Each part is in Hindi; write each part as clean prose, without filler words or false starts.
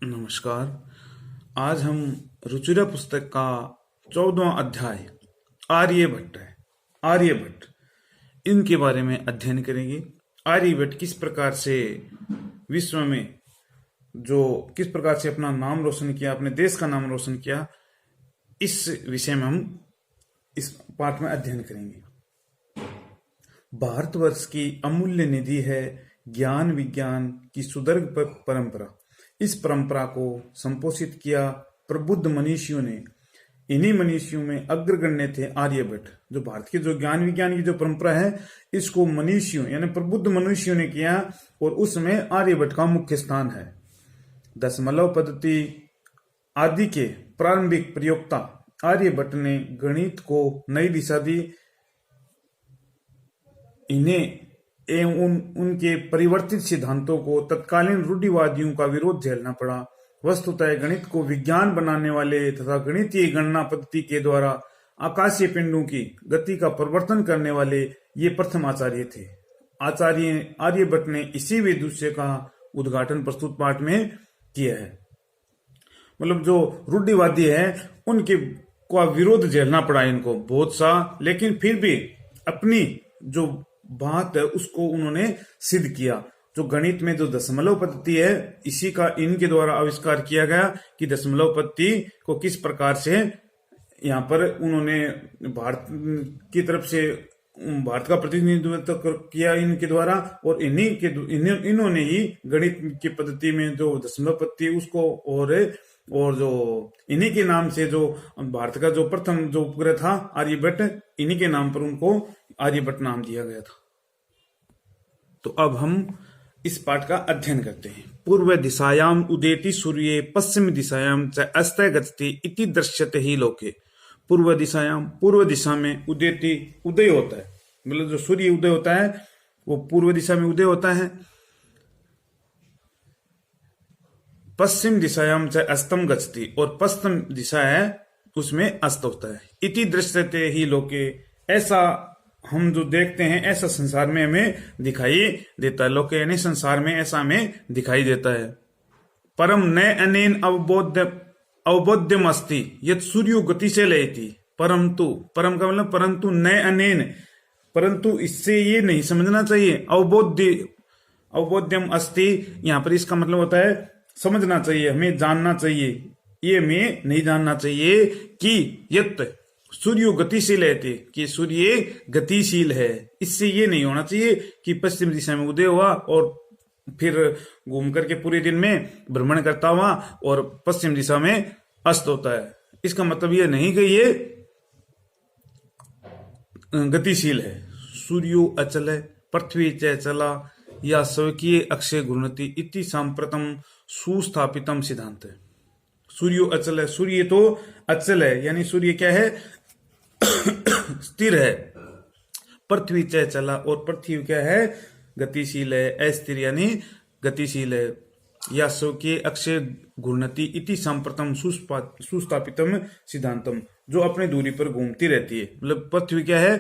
नमस्कार। आज हम रुचिरा पुस्तक का 14वां अध्याय आर्यभट्ट है। आर्यभट्ट इनके बारे में अध्ययन करेंगे। आर्यभट्ट किस प्रकार से विश्व में किस प्रकार से अपना नाम रोशन किया, अपने देश का नाम रोशन किया, इस विषय में हम इस पाठ में अध्ययन करेंगे। भारतवर्ष की अमूल्य निधि है ज्ञान विज्ञान की सुदीर्घ परंपरा। इस परंपरा को संपोषित किया प्रबुद्ध मनीषियों ने। इन्हीं मनीषियों में अग्रगण्य थे आर्यभट्ट। जो भारत की जो ज्ञान विज्ञान की जो परंपरा है, इसको मनीषियों यानी प्रबुद्ध मनुष्यों ने किया और उसमें आर्यभट्ट का मुख्य स्थान है। दशमलव पद्धति आदि के प्रारंभिक प्रयोक्ता आर्यभट्ट ने गणित को नई दिशा दी। इन्हें एवं उनके परिवर्तित सिद्धांतों को तत्कालीन रूढ़िवादियों का विरोध झेलना पड़ा। वस्तुतः गणित को विज्ञान बनाने वाले तथा गणितीय गणना पद्धति के द्वारा आकाशीय पिंडों की गति का परिवर्तन करने वाले ये प्रथम आचार्य थे। आचार्य आर्यभट्ट ने इसी विदुष्य का उद्घाटन प्रस्तुत पाठ में किया है। मतलब जो रूढ़िवादी है उनके का विरोध झेलना पड़ा इनको बहुत सा, लेकिन फिर भी अपनी जो बात है उसको उन्होंने सिद्ध किया। जो गणित में जो दशमलव पद्धति है, इसी का इनके द्वारा आविष्कार किया गया कि दशमलव पद्धति को किस प्रकार से यहाँ पर उन्होंने भारत की तरफ से भारत का प्रतिनिधित्व किया इनके द्वारा। और इन्होंने ही गणित की पद्धति में जो दशमलव पद्धति उसको और जो इन्हीं के नाम से जो भारत का जो प्रथम जो उपग्रह था आर्यभट्ट, इन्हीं के नाम पर उनको आर्यभट्ट नाम दिया गया था। तो अब हम इस पाठ का अध्ययन करते हैं। पूर्व दिशायाम उदेति सूर्ये पश्चिम दिशायाम च अस्ते गच्छति इति दृश्यते ही लोके। पूर्व दिशा में उदेति उदय होता है, मतलब जो सूर्य उदय होता है वो पूर्व दिशा में उदय होता है। पश्चिम दिशायाम च अस्तम गच्छति, और पश्चिम दिशा है उसमें अस्त होता है। इति दृश्यते ही लोके, ऐसा हम जो देखते हैं ऐसा संसार में हमें दिखाई देता है। लोके यानी संसार में ऐसा हमें दिखाई देता है। परम न अनेन अवबोध्यम अस्ति यत् सूर्यो गति से लेती। परम का मतलब परंतु न अनेन, परंतु इससे ये नहीं समझना चाहिए। अवबोध्यम अस्ति यहाँ पर इसका मतलब होता है समझना चाहिए, हमें जानना चाहिए। ये हमें नहीं जानना चाहिए कि यत् सूर्य गतिशील है, कि सूर्य गतिशील है। इससे ये नहीं होना चाहिए कि पश्चिम दिशा में उदय हुआ और फिर घूम करके पूरे दिन में भ्रमण करता हुआ और पश्चिम दिशा में अस्त होता है। इसका मतलब ये नहीं कि ये गतिशील है। सूर्यो अचल है पृथ्वी च चला या स्वकीय अक्षय घूर्णति इति सांप्रतम सुस्थापितम सिद्धांत है। सूर्यो अचल है, सूर्य तो अचल है यानी सूर्य क्या है स्थिर है। पृथ्वी च चला, और पृथ्वी क्या है गतिशील है, अस्थिर यानी गतिशील है। या स्वकीय अक्षय घूर्णति इति सांप्रतम सुस्थापितम सिद्धांतम, जो अपनी दूरी पर घूमती रहती है। मतलब पृथ्वी क्या है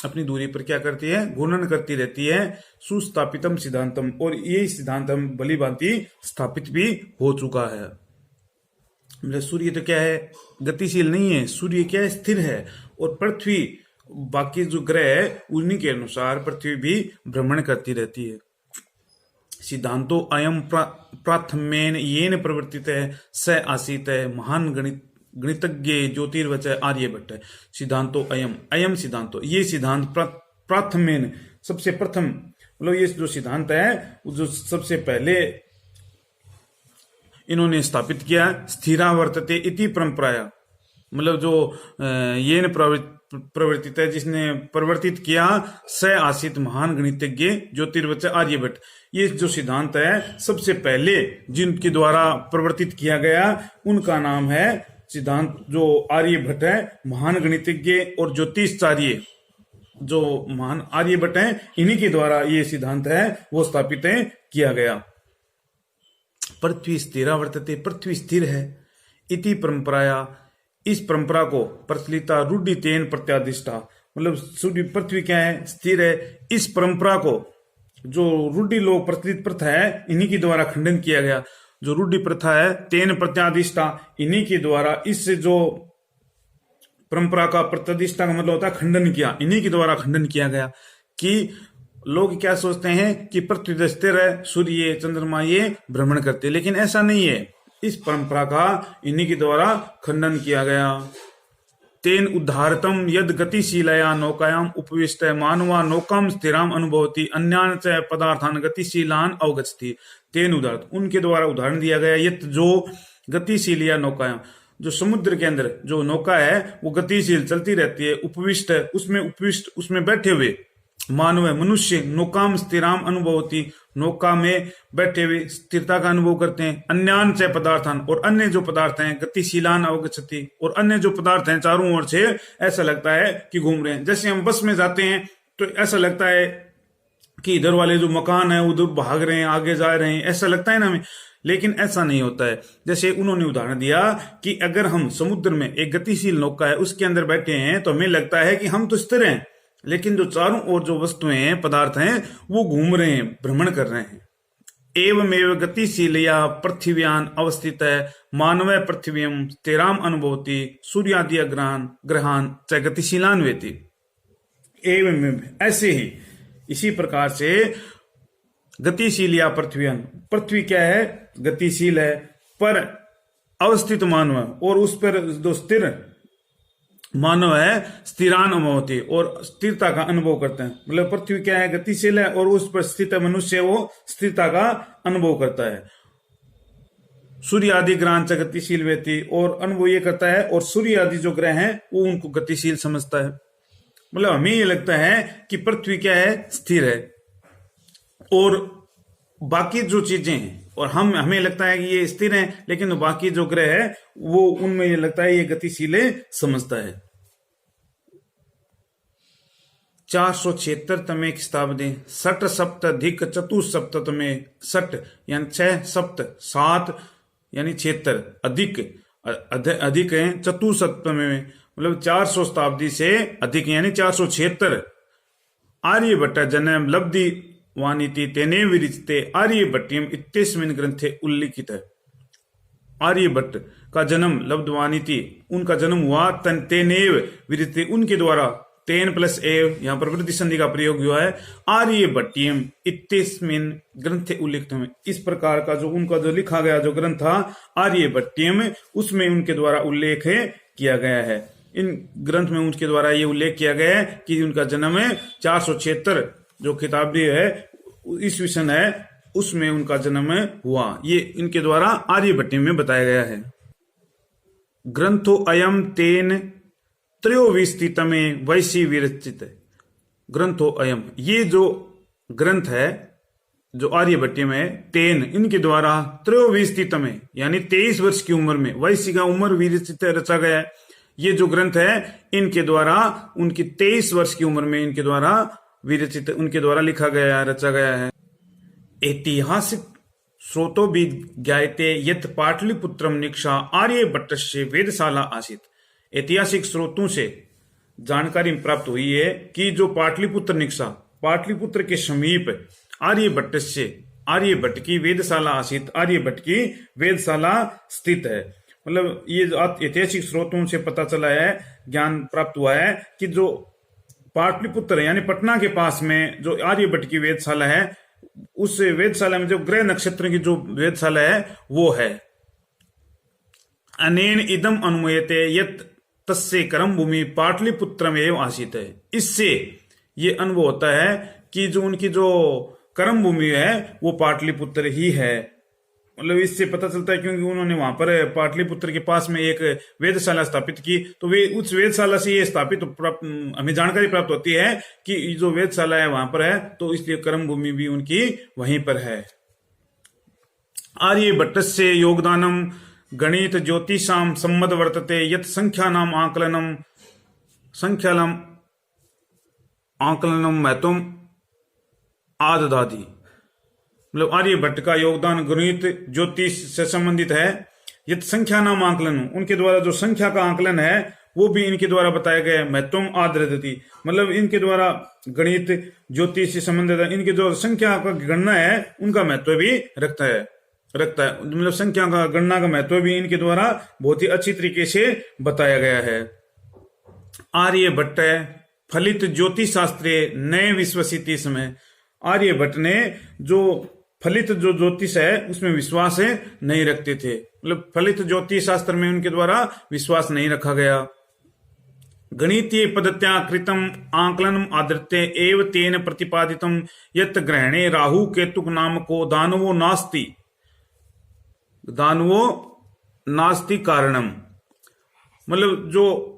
अपनी दूरी पर क्या करती है, घूर्णन करती रहती है। सुस्थापितम सिद्धांतम, और ये सिद्धांत हम भली भांति स्थापित भी हो चुका है। मतलब सूर्य तो क्या है गतिशील नहीं है, सूर्य क्या है स्थिर है। और पृथ्वी बाकी जो ग्रह है उन्हीं के अनुसार पृथ्वी भी भ्रमण करती रहती है। सिद्धांतो अयम प्राथम्येन येन प्रवर्तित है स आसीत है महान गणितज्ञ ज्योतिर्वच आर्यभट्ट है। सिद्धांतो अयम सिद्धांतो, ये सिद्धांत प्राथम्येन सबसे प्रथम, मतलब ये जो सिद्धांत है जो सबसे पहले इन्होंने स्थापित किया। स्थिरा वर्तते इति परंपराया, मतलब जो ये प्रवर्तित है जिसने परिवर्तित किया स आसित महान गणितज्ञ ज्योतिर्वच आर्यभट्ट। ये जो सिद्धांत है सबसे पहले जिनके द्वारा परिवर्तित किया गया उनका नाम है सिद्धांत जो आर्यभट्ट है। महान गणितज्ञ और ज्योतिषाचार्य जो महान आर्यभट्ट है, इन्हीं के द्वारा ये सिद्धांत है वो स्थापित किया गया। पृथ्वी स्थिरा वर्तते, पृथ्वी स्थिर है। इति परंपराया, इस परंपरा को प्रचलिता रूढ़ि तेन प्रत्यादिष्टा, मतलब सूर्य पृथ्वी क्या है स्थिर है। इस परंपरा को जो रूढ़ि लोग प्रचलित प्रथा है इन्हीं के द्वारा खंडन किया गया। जो रूढ़ि प्रथा है, तेन प्रत्यादिष्टा, इन्हीं के द्वारा इस जो परंपरा का प्रतिष्ठा का मतलब होता है खंडन किया, इन्हीं के द्वारा खंडन किया गया कि लोग क्या सोचते हैं कि पृथ्वी स्थिर है, सूर्य चंद्रमा ये भ्रमण करते, लेकिन ऐसा नहीं है। इस परंपरा का इन्हीं के द्वारा खंडन किया गया। तेन उद्धारतम यद गतिशीलया नौकायाम उपविष्ट मानवा नौकाम स्थिराम अनुभवती अन्यान च पदार्थान गतिशीलान अवगछति। तेन उदाहरण, उनके द्वारा उदाहरण दिया गया, यत जो गतिशील या नौकायाम, जो समुद्र के अंदर जो नौका है वो गतिशील चलती रहती है, उपविष्ट उसमें बैठे हुए मानव मनुष्य नौकाम स्थिराम अनुभवती, नौका में बैठे हुए स्थिरता का अनुभव करते हैं। अन्यान च पदार्थान, और अन्य जो पदार्थ हैं गतिशीलान अवगछति, और अन्य जो पदार्थ हैं चारों ओर से ऐसा लगता है कि घूम रहे हैं। जैसे हम बस में जाते हैं तो ऐसा लगता है कि इधर वाले जो मकान है उधर भाग रहे हैं, आगे जा रहे हैं, ऐसा लगता है ना हमें, लेकिन ऐसा नहीं होता है। जैसे उन्होंने उदाहरण दिया कि अगर हम समुद्र में एक गतिशील नौका है उसके अंदर बैठे हैं तो हमें लगता है कि हम तो स्थिर हैं, लेकिन जो चारों ओर जो वस्तुएं हैं पदार्थ हैं वो घूम रहे हैं, भ्रमण कर रहे हैं। एवमेव गतिशीलया पृथ्व्यान अवस्थित है मानव पृथ्व्यम स्थिराम अनुभवती सूर्यादि ग्रहान च गतिशीलान वेति। एवमेव, ऐसे ही इसी प्रकार से गतिशील या पृथ्व्यान, पृथ्वी क्या है गतिशील है, पर अवस्थित मानव, और उस पर जो स्थिर मानव है स्थिरान अनुभवती, और स्थिरता का अनुभव करते हैं। मतलब पृथ्वी क्या है गतिशील है और उस पर स्थित मनुष्य वो स्थिरता का अनुभव करता है। सूर्य आदि ग्रह च गतिशील व्यक्ति, और अनुभव ये करता है, और सूर्य आदि जो ग्रह हैं वो उनको गतिशील समझता है। मतलब हमें ये लगता है कि पृथ्वी क्या है स्थिर है, और बाकी जो चीजें हैं, और हमें लगता है कि ये स्थिर हैं, लेकिन बाकी जो ग्रह है वो उनमें ये लगता है ये गतिशील समझता है। 476 तमे खिताबदे सट सप्त अधिक चतुसप्त तमे सट यानी 6 सप्त 7 यानी 76 अधिक है चतुसप्त में, मतलब 400 शताब्दी से अधिक यानी 476। आर्यभट्ट जन्म लब्धि वानिति तेने विरचिते आर्यभट्टियम इत्यस्मिन् ग्रंथे उल्लिखित है। आर्यभट्ट का जन्म लब्धवानिति, उनका जन्म हुआ तेनेव विरचिते, उनके द्वारा, तेन प्लस एव यहाँ पर वृद्धि संधि का प्रयोग हुआ है। आर्यभट्टियम इत्यस्मिन् ग्रंथे उल्लिखित है, इस प्रकार का जो उनका जो लिखा गया जो ग्रंथ था आर्यभट्टियम, उसमें उनके द्वारा उल्लेख किया गया है। इन ग्रंथ में उनके द्वारा ये उल्लेख किया गया है कि उनका जन्म 476 जो किताबी है ईस्वीसन है उसमें उनका जन्म हुआ, ये इनके द्वारा आर्यभट्ट में बताया गया है। ग्रंथो अयम तेन त्रयोविस्तितमे वैसी विरचित। ग्रंथो अयम, ये जो ग्रंथ है जो आर्यभट्ट में तेन इनके द्वारा त्रयोविस्तितमे यानी 23 वर्ष की उम्र में, वैसी का उम्र विरचित रचा गया है। ये जो ग्रंथ है इनके द्वारा उनकी 23 वर्ष की उम्र में इनके द्वारा विरचित, उनके द्वारा लिखा गया है, रचा गया है। ऐतिहासिक स्रोतो भी ज्ञायते यत् पाटलिपुत्रम निक्षा आर्यभट्टस्य वेदशाला आसीत। ऐतिहासिक स्रोतों से जानकारी प्राप्त हुई है कि जो पाटलिपुत्र निक्षा, पाटलिपुत्र के समीप आर्यभट्ट की वेदशाला आसीत, आर्यभट्ट की वेदशाला स्थित है। मतलब ये ऐतिहासिक स्रोतों से पता चला है, ज्ञान प्राप्त हुआ है कि जो पाटलिपुत्र यानी पटना के पास में जो आर्यभट्ट की वेदशाला है, उस वेदशाला में जो ग्रह नक्षत्र की जो वेदशाला है वो है। अनेन इदम अनुमयते यत् तस्य कर्म भूमि पाटलिपुत्रम एवं आसीत है। इससे ये अनुभव होता है कि जो उनकी जो कर्म भूमि है वो पाटलिपुत्र ही है। मतलब इससे पता चलता है क्योंकि उन्होंने वहां पर पाटलिपुत्र के पास में एक वेदशाला स्थापित की, तो वे उस वेदशाला से ये स्थापित हमें जानकारी प्राप्त होती है कि जो वेदशाला है वहां पर है, तो इसलिए कर्म भूमि भी उनकी वहीं पर है। आर्यभट्ट से योगदानम गणित ज्योतिषाम सम्मत वर्तते यत् संख्यानाम आकलनम महत्वम आददादि। मतलब आर्यभट्ट का योगदान गणित ज्योतिष से संबंधित है। यत् संख्या नाम आकलन, उनके द्वारा जो संख्या का आकलन है वो भी इनके द्वारा बताया गया है। महत्वम आदरदति, मतलब इनके द्वारा गणित ज्योतिष से संबंधित है, इनके जो संख्या का गणना है उनका महत्व भी रखता है। रखता है। मतलब संख्या का गणना का महत्व भी इनके द्वारा बहुत ही अच्छी तरीके से बताया गया है। आर्यभट्ट फलित ज्योतिष शास्त्रे नए विश्वसिति समय, आर्यभट्ट ने जो फलित जो ज्योतिष है उसमें विश्वास नहीं रखते थे। मतलब फलित ज्योतिष शास्त्र में उनके द्वारा विश्वास नहीं रखा गया। गणितीय पद्धत्या कृतम आकलनम आदृत्य एव तेन प्रतिपादितम यत् ग्रहणे राहु केतुक नाम को दानवो नास्ति कारणम। मतलब जो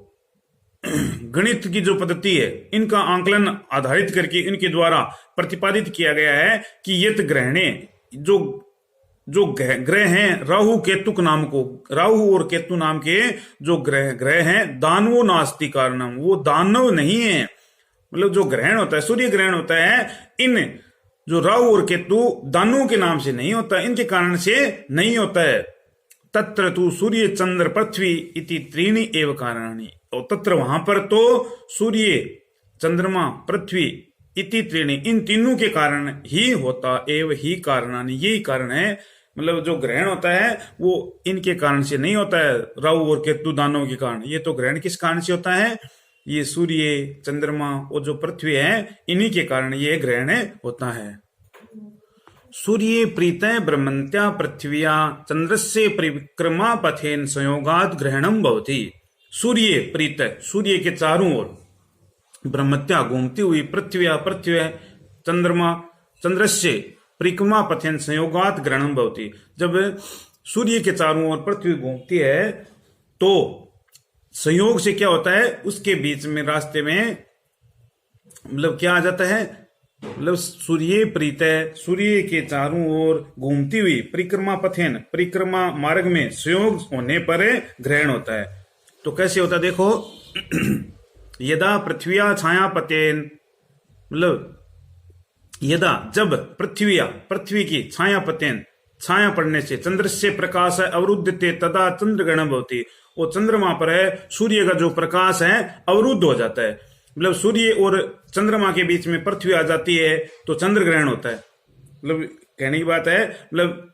गणित की जो पद्धति है इनका आंकलन आधारित करके इनके द्वारा प्रतिपादित किया गया है कि यत् ग्रहणे जो ग्रह हैं राहु केतुक नाम को, राहु और केतु नाम के जो ग्रह हैं दानवो नास्ति कारणम, वो दानव नहीं है। मतलब जो ग्रहण होता है सूर्य ग्रहण होता है, इन जो राहु और केतु दानवों के नाम से नहीं होता, इनके कारण से नहीं होता है। तत्र तु सूर्य चंद्र पृथ्वी इति त्रीणि एव कारणानि, तो तत्र वहां पर तो सूर्य चंद्रमा पृथ्वी इति त्रीणि, इन तीनों के कारण ही होता, एव ही कारणानि, यही कारण है। मतलब जो ग्रहण होता है वो इनके कारण से नहीं होता है, राहु और केतु दानवों के कारण। ये तो ग्रहण किस कारण से होता है, ये सूर्य चंद्रमा और जो पृथ्वी है इन्हीं के कारण ये ग्रहण होता है। सूर्य प्रीत ब्रह्मन्त्या पृथ्व्या चंद्रस्य परिक्रमा पथेन संयोगाद ग्रहणम भवति। सूर्य प्रीत, सूर्य के चारों ओर ब्रह्मत्या घूमती हुई पृथ्व्या, पृथ्वी चंद्रमा चंद्रस्य परिक्रमा पथेन संयोगात ग्रहणम भवति। जब सूर्य के चारों ओर पृथ्वी घूमती है तो संयोग से क्या होता है, उसके बीच में रास्ते में मतलब क्या आ जाता है, मतलब सूर्य प्रीत है, सूर्य के चारों ओर घूमती हुई परिक्रमा पथेन, परिक्रमा मार्ग में संयोग होने पर ग्रहण होता है। तो कैसे होता है देखो, यदा पृथ्व्या छाया पतेन, मतलब यदा जब पृथ्वी की छाया पतेन, छाया पड़ने से चंद्र से प्रकाश है अवरुद्धते तदा चंद्र ग्रहण भवति, वो चंद्रमा पर है सूर्य का जो प्रकाश है अवरुद्ध हो जाता है। मतलब सूर्य और चंद्रमा के बीच में पृथ्वी आ जाती है तो चंद्र ग्रहण होता है। मतलब कहने की बात है, मतलब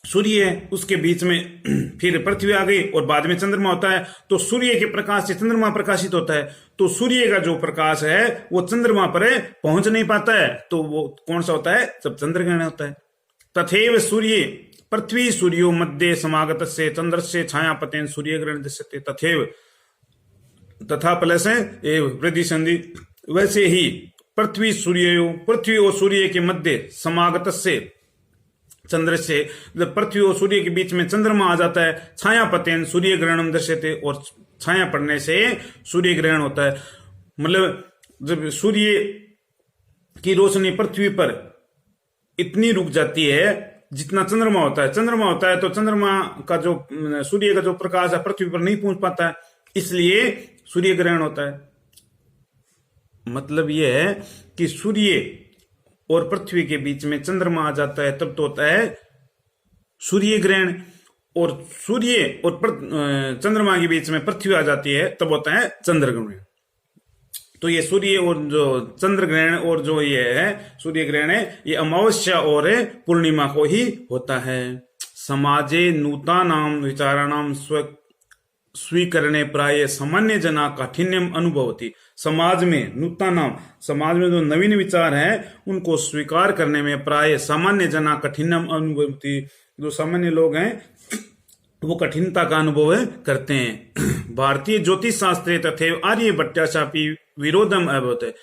सूर्य है उसके बीच में फिर पृथ्वी आ गई और बाद में चंद्रमा होता है, तो सूर्य के प्रकाश से चंद्रमा प्रकाशित होता है, तो सूर्य का जो प्रकाश है वो चंद्रमा पर पहुंच नहीं पाता है, तो वो कौन सा होता है, जब चंद्र ग्रहण होता है। तथैव सूर्य पृथ्वी सूर्यो मध्य समागत से चंद्र से छाया पतेन सूर्य ग्रहण दृश्यते, तथैव तथा प्लस है वृद्धि संधि, वैसे ही पृथ्वी और सूर्य के मध्य समागत से चंद्र से, जब पृथ्वी और सूर्य के बीच में चंद्रमा आ जाता है, छाया पतेन सूर्य ग्रहणम दृश्यते, और छाया पड़ने से सूर्य ग्रहण होता है। मतलब जब सूर्य की रोशनी पृथ्वी पर इतनी रुक जाती है जितना चंद्रमा होता है, तो चंद्रमा का जो सूर्य का जो प्रकाश है पृथ्वी पर नहीं पहुंच पाता है, इसलिए सूर्य ग्रहण होता है। मतलब यह है कि सूर्य और पृथ्वी के बीच में चंद्रमा आ जाता है तब तो होता है सूर्य ग्रहण, और सूर्य और चंद्रमा के बीच में पृथ्वी आ जाती है तब होता है चंद्र ग्रहण। तो ये सूर्य और जो चंद्र ग्रहण और जो ये है सूर्य ग्रहण है, ये अमावस्या और पूर्णिमा को ही होता है। समाजे नूतनानाम विचाराणाम स्वीकरणे प्राय सामान्य जना काठिन्यम अनुभवती। समाज में नूतनाम, समाज में जो नवीन विचार है उनको स्वीकार करने में प्राय सामान्य जना कठिनम अनुभवती, जो सामान्य लोग हैं वो कठिनता का अनुभव करते हैं। भारतीय ज्योतिष शास्त्र तथे आर्यभट्टाचापी विरोधम अभवत,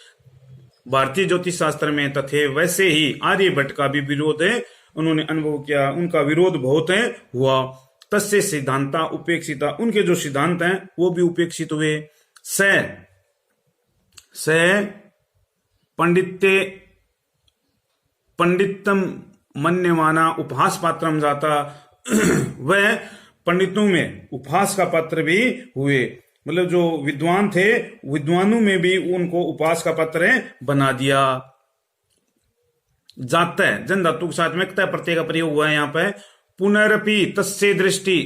भारतीय ज्योतिष शास्त्र में तथे वैसे ही आर्यभट्ट का भी विरोध है, उन्होंने अनुभव किया, उनका विरोध बहुत हुआ। तस्य सिद्धांता उपेक्षिता, उनके जो सिद्धांत हैं वो भी उपेक्षित हुए। स पंडितम मन्यमाना उपहास पात्रम जाता, वह पंडितों में उपहास का पात्र भी हुए। मतलब जो विद्वान थे विद्वानों में भी उनको उपहास का पात्र बना दिया। जाता है जन धातु के साथ में क्ता प्रत्यय का प्रयोग हुआ है यहाँ पे। पुनरपि तस्य दृष्टि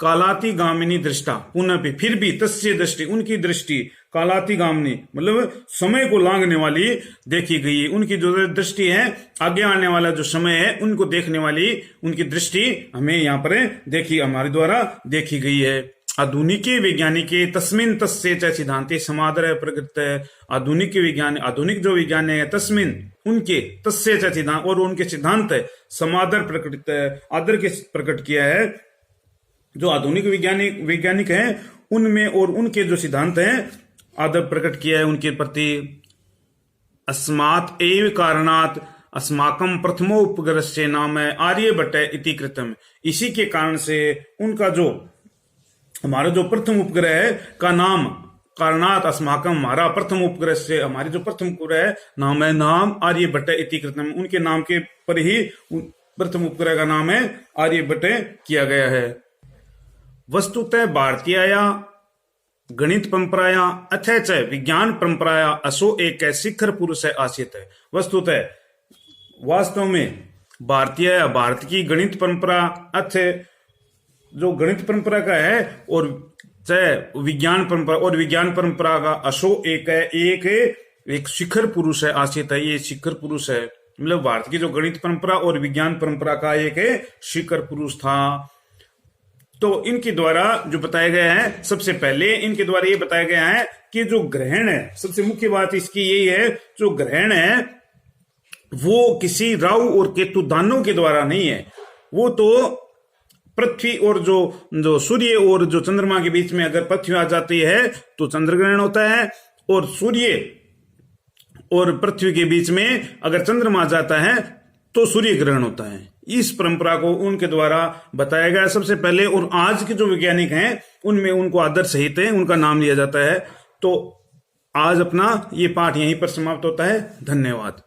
कालाति गामिनी दृष्टा पुनः भी, फिर भी तस्य दृष्टि, उनकी दृष्टि, कालाति गामिनी मतलब समय को लांघने वाली देखी गई है। उनकी जो दृष्टि है, आगे आने वाला जो समय है उनको देखने वाली उनकी दृष्टि हमें यहाँ पर देखी, हमारे द्वारा देखी गई है। आधुनिक वैज्ञानिके तस्मिन तस्य च सिद्धांते समादर प्रकृत है। आधुनिक विज्ञान, आधुनिक जो विज्ञान है तस्मिन उनके, तस्य च सिद्धांत और उनके सिद्धांत है, समादर प्रकट है, आदर के प्रकट किया है। जो आधुनिक वैज्ञानिक हैं उनमें और उनके जो सिद्धांत हैं आदर प्रकट किया है उनके प्रति। अस्मात् एव कारणात् अस्माकं प्रथमो उपग्रहस्य नाम है आर्यभट्ट इति कृतम्। इसी के कारण से उनका जो, हमारा जो प्रथम उपग्रह है का नाम, कारणात् अस्माकं, हमारा प्रथम उपग्रह से, हमारी जो प्रथम उपग्रह है नाम है, नाम आर्यभट्ट इति कृतम्, उनके नाम के पर ही प्रथम उपग्रह का नाम है आर्यभट्ट किया गया है। वस्तुतः भारतीय गणित परंपराया अथ च विज्ञान परंपराया असो एक शिखर पुरुष आसित है। वस्तुतः वास्तव में भारत की गणित परंपरा अथ जो गणित परंपरा का है और विज्ञान परंपरा, और विज्ञान परंपरा का असो एक है, एक शिखर पुरुष है आसित है, ये शिखर पुरुष है। मतलब भारत की जो गणित परंपरा और विज्ञान परंपरा का एक शिखर पुरुष था। तो इनके द्वारा जो बताया गया है, सबसे पहले इनके द्वारा ये बताया गया है कि जो ग्रहण है, सबसे मुख्य बात इसकी यही है, जो ग्रहण है वो किसी राहु और केतु दानों के द्वारा नहीं है, वो तो पृथ्वी और जो सूर्य और जो चंद्रमा के बीच में अगर पृथ्वी आ जाती है तो चंद्र ग्रहण होता है, और सूर्य और पृथ्वी के बीच में अगर चंद्रमा आ जाता है तो सूर्य ग्रहण होता है। इस परंपरा को उनके द्वारा बताया गया सबसे पहले, और आज के जो वैज्ञानिक हैं उनमें उनको आदर सहित है उनका नाम लिया जाता है। तो आज अपना ये पाठ यहीं पर समाप्त होता है। धन्यवाद।